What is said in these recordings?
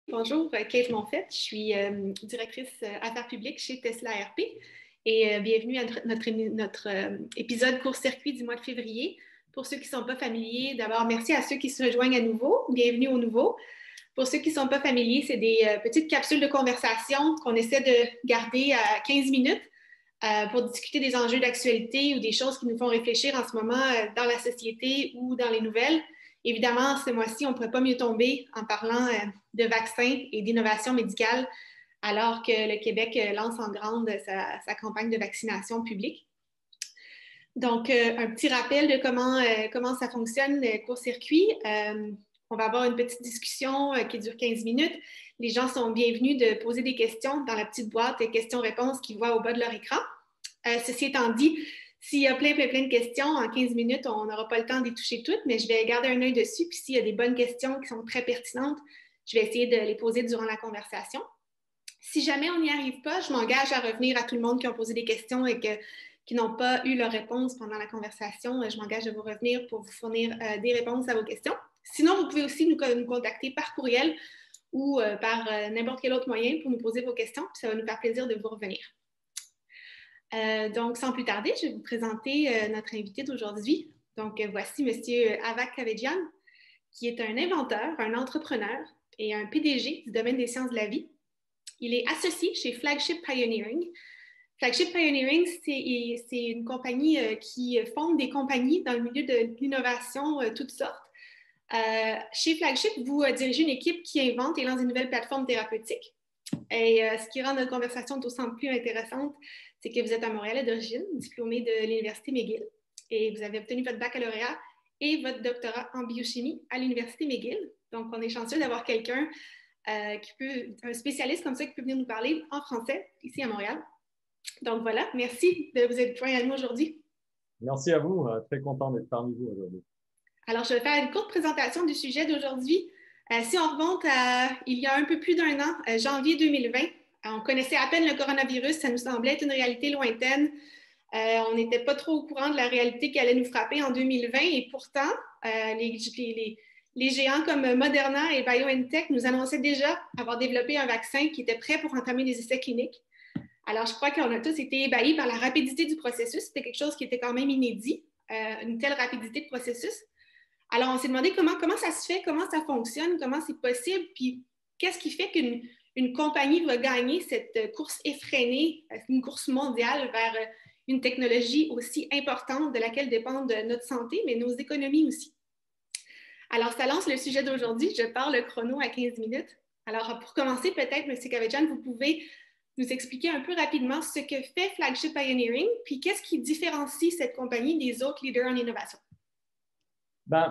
Bonjour, Kate Monfette. Je suis directrice affaires publiques chez Tesla RP et bienvenue à notre épisode court-circuit du mois de février. Pour ceux qui ne sont pas familiers, d'abord, merci à ceux qui se rejoignent à nouveau. Bienvenue au nouveau. Pour ceux qui ne sont pas familiers, c'est des petites capsules de conversation qu'on essaie de garder à 15 minutes pour discuter des enjeux d'actualité ou des choses qui nous font réfléchir en ce moment dans la société ou dans les nouvelles. Évidemment, ce mois-ci, on ne pourrait pas mieux tomber en parlant de vaccins et d'innovation médicale, alors que le Québec lance en grande sa campagne de vaccination publique. Donc, un petit rappel de comment ça fonctionne, le court-circuit. On va avoir une petite discussion qui dure 15 minutes. Les gens sont bienvenus de poser des questions dans la petite boîte questions-réponses qu'ils voient au bas de leur écran. Ceci étant dit, s'il y a plein de questions, en 15 minutes, on n'aura pas le temps d'y toucher toutes, mais je vais garder un œil dessus. Puis s'il y a des bonnes questions qui sont très pertinentes, je vais essayer de les poser durant la conversation. Si jamais on n'y arrive pas, je m'engage à revenir à tout le monde qui ont posé des questions et qui n'ont pas eu leur réponse pendant la conversation. Je m'engage à vous revenir pour vous fournir des réponses à vos questions. Sinon, vous pouvez aussi nous contacter par courriel ou par n'importe quel autre moyen pour nous poser vos questions. Puis ça va nous faire plaisir de vous revenir. Donc, sans plus tarder, je vais vous présenter notre invité d'aujourd'hui. Donc, voici M. Avak Kavedian, qui est un inventeur, un entrepreneur et un PDG du domaine des sciences de la vie. Il est associé chez Flagship Pioneering. Flagship Pioneering, c'est une compagnie qui fonde des compagnies dans le milieu de l'innovation toutes sortes. Chez Flagship, vous dirigez une équipe qui invente et lance des nouvelles plateformes thérapeutiques. Et ce qui rend notre conversation d'autant plus intéressante, c'est que vous êtes à Montréal d'origine, diplômé de l'Université McGill, et vous avez obtenu votre baccalauréat et votre doctorat en biochimie à l'Université McGill. Donc, on est chanceux d'avoir quelqu'un un spécialiste comme ça qui peut venir nous parler en français ici à Montréal. Donc voilà, merci de vous être joint à nous aujourd'hui. Merci à vous, très content d'être parmi vous aujourd'hui. Alors, je vais faire une courte présentation du sujet d'aujourd'hui. Si on remonte à il y a un peu plus d'un an, janvier 2020, on connaissait à peine le coronavirus, ça nous semblait être une réalité lointaine. On n'était pas trop au courant de la réalité qui allait nous frapper en 2020 et pourtant, les géants comme Moderna et BioNTech nous annonçaient déjà avoir développé un vaccin qui était prêt pour entamer des essais cliniques. Alors, je crois qu'on a tous été ébahis par la rapidité du processus. C'était quelque chose qui était quand même inédit, une telle rapidité de processus. Alors, on s'est demandé comment ça se fait, comment ça fonctionne, comment c'est possible, puis qu'est-ce qui fait qu'une compagnie va gagner cette course effrénée, une course mondiale vers une technologie aussi importante de laquelle dépendent notre santé, mais nos économies aussi. Alors, ça lance le sujet d'aujourd'hui. Je pars le chrono à 15 minutes. Alors, pour commencer, peut-être, M. Kavedian, vous pouvez nous expliquer un peu rapidement ce que fait Flagship Pioneering, puis qu'est-ce qui différencie cette compagnie des autres leaders en innovation?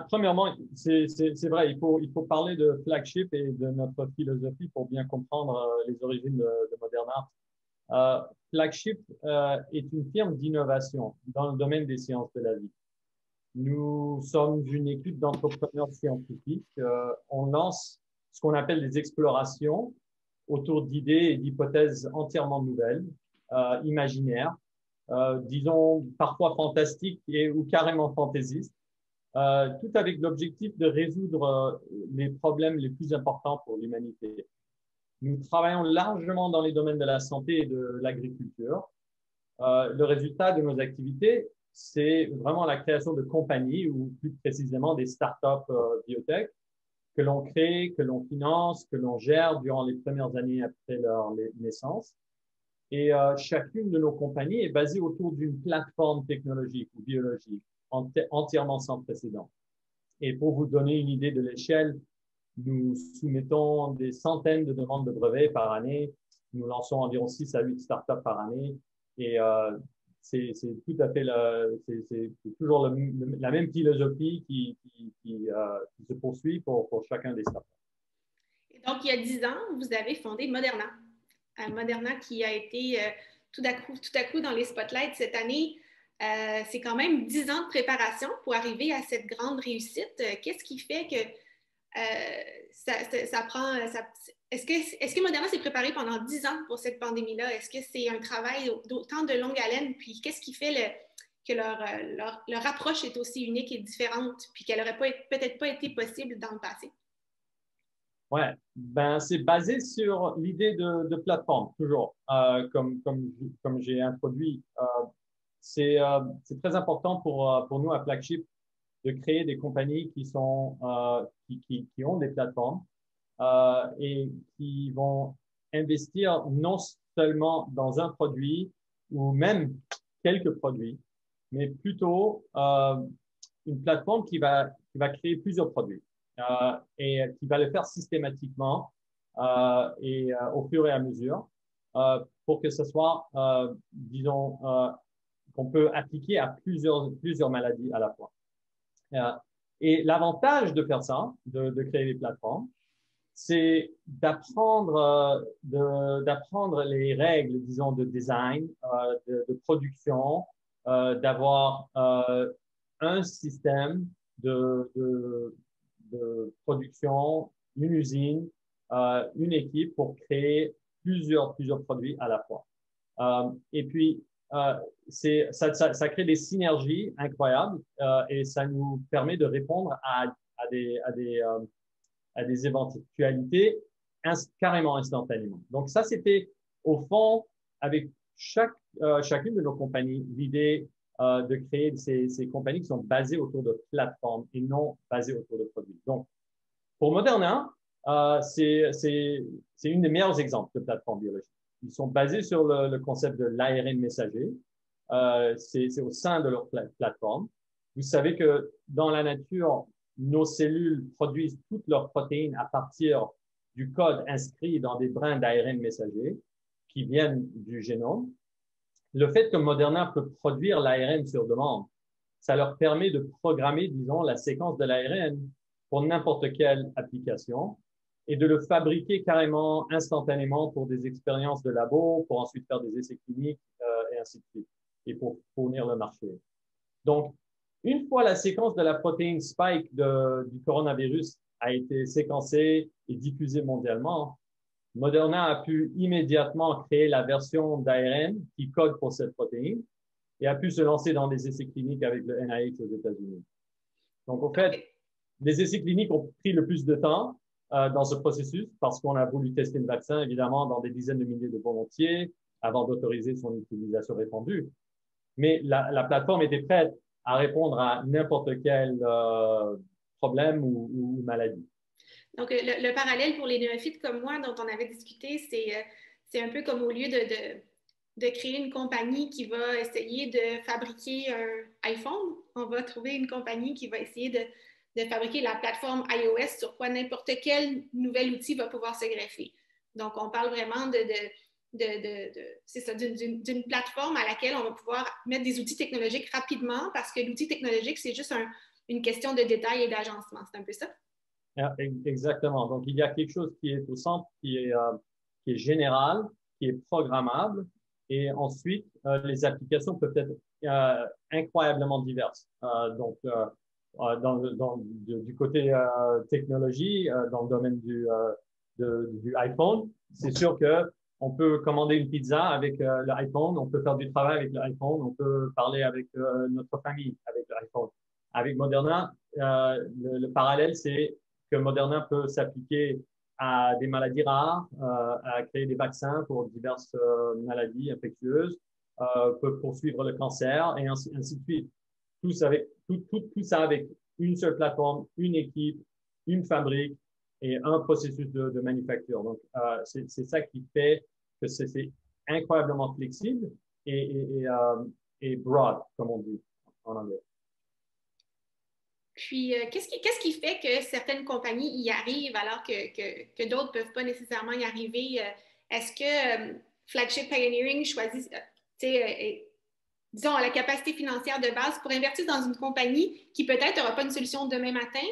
Premièrement, c'est vrai, il faut parler de Flagship et de notre philosophie pour bien comprendre les origines de Moderna. Flagship est une firme d'innovation dans le domaine des sciences de la vie. Nous sommes une équipe d'entrepreneurs scientifiques. On lance ce qu'on appelle des explorations autour d'idées et d'hypothèses entièrement nouvelles, imaginaires, disons parfois fantastiques ou carrément fantaisistes, tout avec l'objectif de résoudre les problèmes les plus importants pour l'humanité. Nous travaillons largement dans les domaines de la santé et de l'agriculture. Le résultat de nos activités, c'est vraiment la création de compagnies ou plus précisément des startups biotech que l'on crée, que l'on finance, que l'on gère durant les premières années après leur naissance. Et chacune de nos compagnies est basée autour d'une plateforme technologique ou biologique entièrement sans précédent. Et pour vous donner une idée de l'échelle, nous soumettons des centaines de demandes de brevets par année. Nous lançons environ 6 à 8 startups par année. Et c'est tout à fait c'est toujours la même philosophie qui se poursuit pour chacun des startups. Et donc, il y a 10 ans, vous avez fondé Moderna. Moderna qui a été tout à coup dans les spotlights cette année. C'est quand même 10 ans de préparation pour arriver à cette grande réussite. Qu'est-ce qui fait que ça prend... Est-ce que Moderna s'est préparé pendant 10 ans pour cette pandémie-là? Est-ce que c'est un travail d'autant de longue haleine? Puis qu'est-ce qui fait que leur approche est aussi unique et différente, puis qu'elle n'aurait peut-être pas été possible dans le passé? Ouais, ben c'est basé sur l'idée de plateforme, toujours. Comme j'ai introduit, c'est très important pour nous à Flagship de créer des compagnies qui ont des plateformes et qui vont investir non seulement dans un produit ou même quelques produits, mais plutôt une plateforme qui va créer plusieurs produits et qui va le faire systématiquement au fur et à mesure pour que ce soit, disons, qu'on peut appliquer à plusieurs maladies à la fois. Euh, et l'avantage de faire ça, de créer des plateformes, c'est d'apprendre les règles, disons, de design, de production, d'avoir un système de production, une usine, une équipe pour créer plusieurs produits à la fois. Et puis, ça crée des synergies incroyables et ça nous permet de répondre à des éventualités carrément instantanément. Donc ça, c'était au fond, avec chacune de nos compagnies, l'idée de créer ces compagnies qui sont basées autour de plateformes et non basées autour de produits. Donc, pour Moderna, c'est une des meilleurs exemples de plateformes biologiques. Ils sont basés sur le concept de l'ARN messager. C'est au sein de leur plateforme. Vous savez que dans la nature, nos cellules produisent toutes leurs protéines à partir du code inscrit dans des brins d'ARN messager qui viennent du génome. Le fait que Moderna peut produire l'ARN sur demande, ça leur permet de programmer, disons, la séquence de l'ARN pour n'importe quelle application et de le fabriquer carrément instantanément pour des expériences de labo, pour ensuite faire des essais cliniques et ainsi de suite, et pour fournir le marché. Donc, une fois la séquence de la protéine spike du coronavirus a été séquencée et diffusée mondialement, Moderna a pu immédiatement créer la version d'ARN qui code pour cette protéine et a pu se lancer dans des essais cliniques avec le NIH aux États-Unis. Donc, au fait, les essais cliniques ont pris le plus de temps dans ce processus parce qu'on a voulu tester le vaccin, évidemment, dans des dizaines de milliers de volontiers avant d'autoriser son utilisation répandue. Mais la plateforme était prête à répondre à n'importe quel problème ou maladie. Donc, le parallèle pour les néophytes comme moi dont on avait discuté, c'est un peu comme au lieu de créer une compagnie qui va essayer de fabriquer un iPhone, on va trouver une compagnie qui va essayer de fabriquer la plateforme iOS sur quoi n'importe quel nouvel outil va pouvoir se greffer. Donc, on parle vraiment d'une plateforme à laquelle on va pouvoir mettre des outils technologiques rapidement parce que l'outil technologique, c'est juste une question de détail et d'agencement. C'est un peu ça? Exactement. Donc, il y a quelque chose qui est au centre, qui est général, qui est programmable. Et ensuite, les applications peuvent être incroyablement diverses. Du côté technologie, dans le domaine du iPhone, c'est sûr que on peut commander une pizza avec l'iPhone, on peut faire du travail avec l'iPhone, on peut parler avec notre famille avec l'iPhone. Avec Moderna, le parallèle, c'est que Moderna peut s'appliquer à des maladies rares, à créer des vaccins pour diverses maladies infectieuses, peut poursuivre le cancer et ainsi de suite. Tout ça avec une seule plateforme, une équipe, une fabrique et un processus de manufacture. Donc, c'est ça qui fait que c'est incroyablement flexible et broad, comme on dit en anglais. Puis, qu'est-ce qui fait que certaines compagnies y arrivent alors que d'autres ne peuvent pas nécessairement y arriver? Est-ce que Flagship Pioneering choisit, disons, a la capacité financière de base pour investir dans une compagnie qui peut-être n'aura pas une solution demain matin,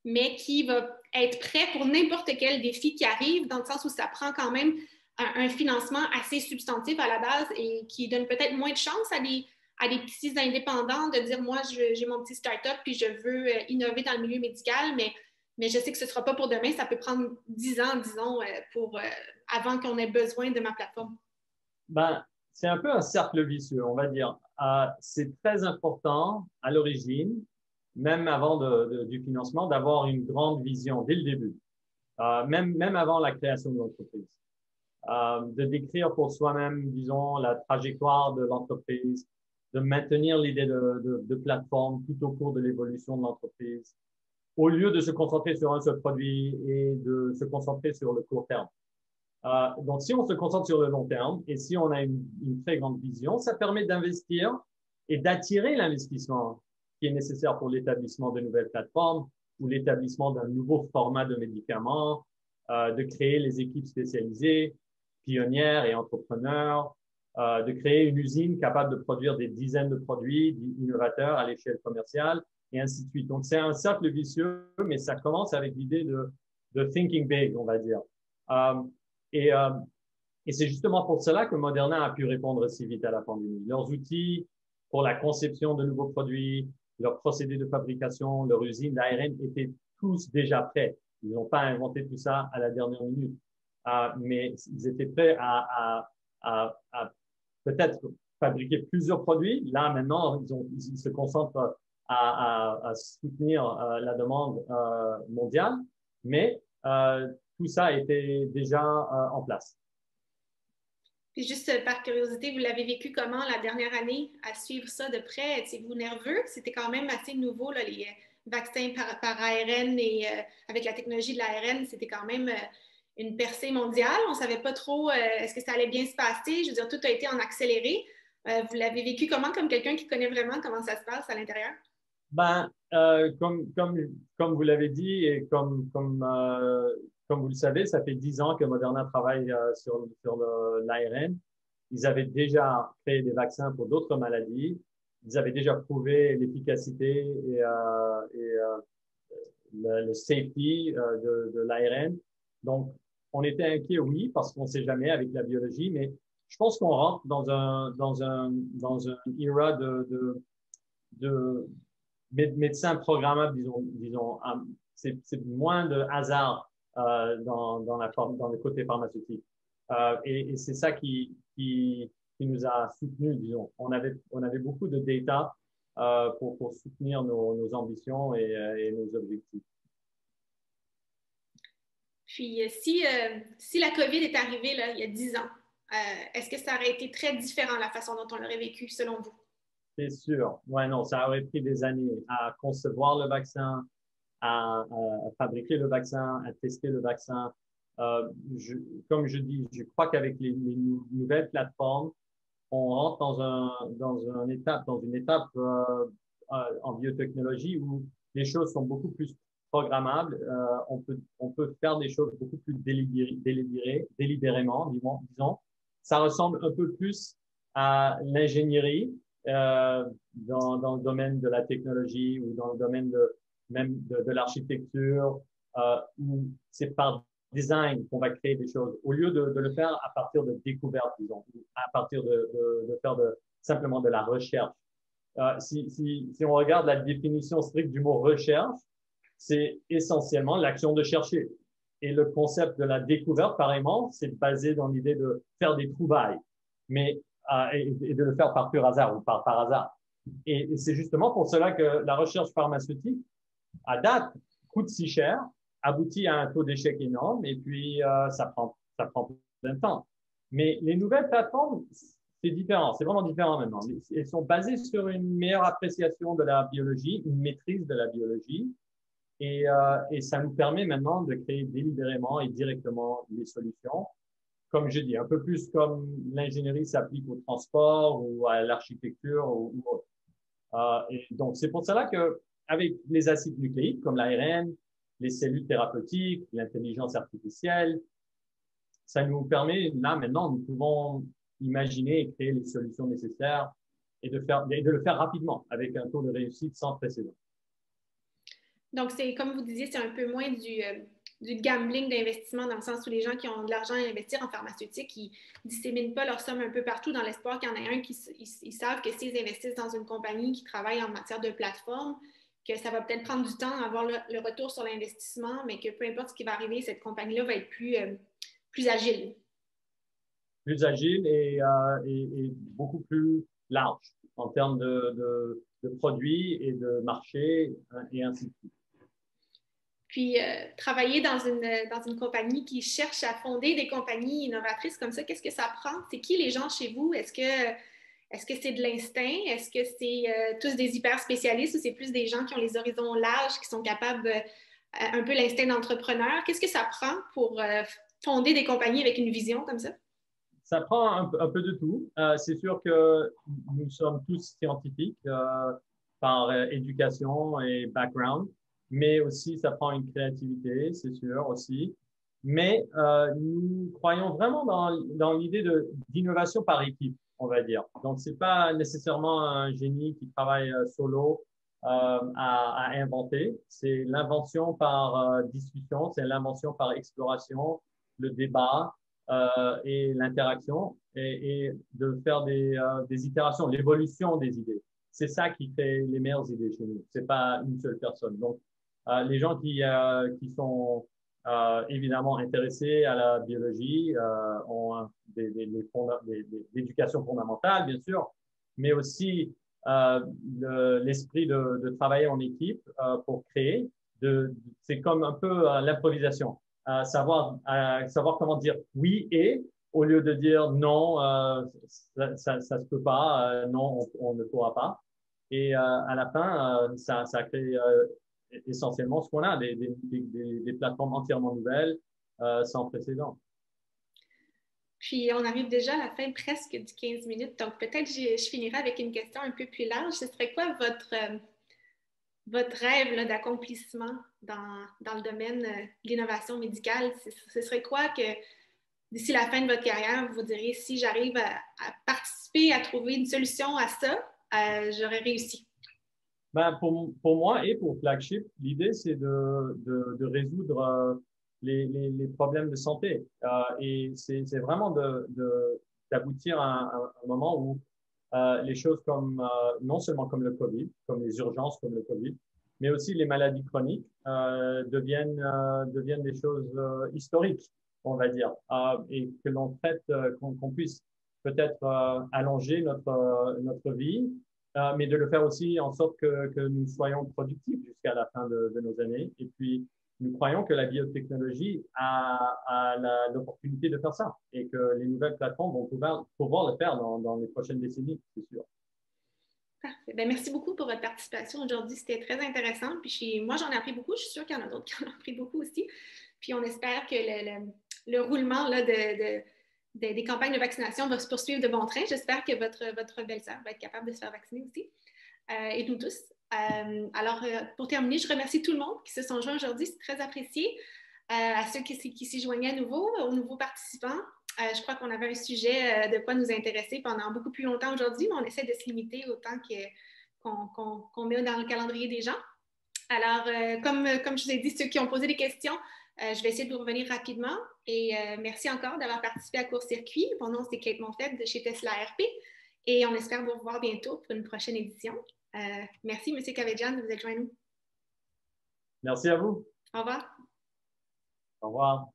mais qui va être prêt pour n'importe quel défi qui arrive, dans le sens où ça prend quand même un financement assez substantif à la base et qui donne peut-être moins de chance à des petits indépendants de dire, moi, j'ai mon petit start-up puis je veux innover dans le milieu médical, mais je sais que ce ne sera pas pour demain. Ça peut prendre 10 ans, disons, avant qu'on ait besoin de ma plateforme. Ben, c'est un peu un cercle vicieux, on va dire. C'est très important à l'origine, même avant du financement, d'avoir une grande vision dès le début. même avant la création de l'entreprise. De décrire pour soi-même, disons, la trajectoire de l'entreprise, de maintenir l'idée de plateforme tout au cours de l'évolution de l'entreprise, au lieu de se concentrer sur un seul produit et de se concentrer sur le court terme. Donc, si on se concentre sur le long terme et si on a une très grande vision, ça permet d'investir et d'attirer l'investissement qui est nécessaire pour l'établissement de nouvelles plateformes ou l'établissement d'un nouveau format de médicaments, de créer les équipes spécialisées, pionnières et entrepreneurs, de créer une usine capable de produire des dizaines de produits innovateurs à l'échelle commerciale et ainsi de suite. Donc, c'est un cercle vicieux, mais ça commence avec l'idée de thinking big, on va dire. Euh, et, euh, et c'est justement pour cela que Moderna a pu répondre si vite à la pandémie. Leurs outils pour la conception de nouveaux produits, leurs procédés de fabrication, leurs usines d'ARN étaient tous déjà prêts. Ils n'ont pas inventé tout ça à la dernière minute. Mais ils étaient prêts à peut-être fabriquer plusieurs produits. Là, maintenant, ils se concentrent à soutenir la demande mondiale, mais tout ça était déjà en place. Puis juste par curiosité, vous l'avez vécu comment la dernière année à suivre ça de près? Étiez-vous nerveux? C'était quand même assez nouveau, là, les vaccins par ARN et avec la technologie de l'ARN, c'était quand même une percée mondiale. On ne savait pas trop est-ce que ça allait bien se passer. Je veux dire, tout a été en accéléré. Vous l'avez vécu comment comme quelqu'un qui connaît vraiment comment ça se passe à l'intérieur? Ben, comme vous l'avez dit et comme vous le savez, ça fait 10 ans que Moderna travaille sur l'ARN. Ils avaient déjà créé des vaccins pour d'autres maladies. Ils avaient déjà prouvé l'efficacité et le safety de l'ARN. Donc, on était inquiet, oui, parce qu'on ne sait jamais avec la biologie, mais je pense qu'on rentre dans un era de médecins programmables, disons, c'est moins de hasard dans le côté pharmaceutique. Et c'est ça qui nous a soutenus, disons. On avait beaucoup de data pour soutenir nos ambitions et nos objectifs. Puis, si la COVID est arrivée là, il y a 10 ans, est-ce que ça aurait été très différent la façon dont on l'aurait vécu selon vous? C'est sûr. Ouais, non, ça aurait pris des années à concevoir le vaccin, à fabriquer le vaccin, à tester le vaccin. Euh, je, Comme je dis, je crois qu'avec les nouvelles plateformes, on rentre dans une étape en biotechnologie où les choses sont beaucoup plus programmables. On peut faire des choses beaucoup plus délibérément, disons. Ça ressemble un peu plus à l'ingénierie dans le domaine de la technologie ou dans le domaine même de l'architecture, où c'est par design qu'on va créer des choses, au lieu de le faire à partir de découvertes, disons, à partir de faire simplement de la recherche. Si on regarde la définition stricte du mot recherche, c'est essentiellement l'action de chercher. Et le concept de la découverte, pareillement, c'est basé dans l'idée de faire des trouvailles, mais et de le faire par pur hasard ou par hasard. Et c'est justement pour cela que la recherche pharmaceutique, à date, coûte si cher, aboutit à un taux d'échec énorme et puis ça prend plein de temps. Mais les nouvelles plateformes, c'est différent, c'est vraiment différent maintenant. Elles sont basées sur une meilleure appréciation de la biologie, une maîtrise de la biologie et ça nous permet maintenant de créer délibérément et directement les solutions. Comme je dis, un peu plus comme l'ingénierie s'applique au transport ou à l'architecture ou autre. Et donc, c'est pour cela que avec les acides nucléiques comme l'ARN, les cellules thérapeutiques, l'intelligence artificielle, ça nous permet, là, maintenant, nous pouvons imaginer et créer les solutions nécessaires et de le faire rapidement avec un taux de réussite sans précédent. Donc, c'est comme vous disiez, c'est un peu moins du gambling d'investissement dans le sens où les gens qui ont de l'argent à investir en pharmaceutique, ils ne disséminent pas leur somme un peu partout dans l'espoir qu'il y en ait un qui ils savent que s'ils investissent dans une compagnie qui travaille en matière de plateforme, que ça va peut-être prendre du temps à avoir le retour sur l'investissement, mais que peu importe ce qui va arriver, cette compagnie-là va être plus agile. Plus agile et beaucoup plus large en termes de produits et de marché et ainsi de suite. Puis, travailler dans une compagnie qui cherche à fonder des compagnies innovatrices comme ça, qu'est-ce que ça prend? C'est qui les gens chez vous? Est-ce que c'est de l'instinct? Est-ce que c'est tous des hyper spécialistes ou c'est plus des gens qui ont les horizons larges, qui sont capables, un peu l'instinct d'entrepreneur? Qu'est-ce que ça prend pour fonder des compagnies avec une vision comme ça? Ça prend un peu de tout. C'est sûr que nous sommes tous scientifiques par éducation et background, mais aussi ça prend une créativité, c'est sûr aussi. Mais nous croyons vraiment dans l'idée d'innovation par équipe, on va dire. Donc, c'est pas nécessairement un génie qui travaille solo à inventer. C'est l'invention par discussion, c'est l'invention par exploration, le débat et l'interaction et de faire des itérations, l'évolution des idées. C'est ça qui fait les meilleures idées chez nous. C'est pas une seule personne. Donc, les gens qui sont évidemment intéressés à la biologie ont l'éducation fondamentale, bien sûr, mais aussi l'esprit de travailler en équipe pour créer. C'est comme un peu l'improvisation savoir comment dire oui et au lieu de dire non, ça se peut pas, non, on ne pourra pas. Et à la fin, ça crée essentiellement ce qu'on a, des plateformes entièrement nouvelles, sans précédent. Puis, on arrive déjà à la fin presque du 15 minutes, donc peut-être je finirai avec une question un peu plus large. Ce serait quoi votre rêve d'accomplissement dans le domaine de l'innovation médicale? Ce serait quoi que d'ici la fin de votre carrière, vous diriez si j'arrive à participer à trouver une solution à ça, j'aurais réussi? Ben, pour moi et pour Flagship, l'idée, c'est de résoudre les problèmes de santé. Et c'est vraiment d'aboutir à un moment où les choses comme, non seulement comme le COVID, comme les urgences comme le COVID, mais aussi les maladies chroniques deviennent des choses historiques, on va dire, et que l'on traite, qu'on puisse peut-être allonger notre vie, mais de le faire aussi en sorte que nous soyons productifs jusqu'à la fin de nos années. Et puis, nous croyons que la biotechnologie a l'opportunité de faire ça et que les nouvelles plateformes vont pouvoir le faire dans les prochaines décennies, c'est sûr. Parfait. Ben, merci beaucoup pour votre participation aujourd'hui. C'était très intéressant. Puis moi, j'en ai appris beaucoup. Je suis sûre qu'il y en a d'autres qui en ont appris beaucoup aussi. Puis on espère que le roulement là, des campagnes de vaccination va se poursuivre de bon train. J'espère que votre belle-sœur va être capable de se faire vacciner aussi. Et nous tous. Alors, pour terminer, je remercie tout le monde qui se sont joints aujourd'hui. C'est très apprécié. À ceux qui s'y joignaient à nouveau, aux nouveaux participants. Je crois qu'on avait un sujet de quoi nous intéresser pendant beaucoup plus longtemps aujourd'hui, mais on essaie de se limiter au temps qu'on met dans le calendrier des gens. Alors, comme je vous ai dit, ceux qui ont posé des questions, je vais essayer de vous revenir rapidement. Et merci encore d'avoir participé à Court-Circuit. Mon nom, c'est Kate Monfette de chez Tesla RP. Et on espère vous revoir bientôt pour une prochaine édition. Merci, M. Kavedjian, de vous être joint à nous. Merci à vous. Au revoir. Au revoir.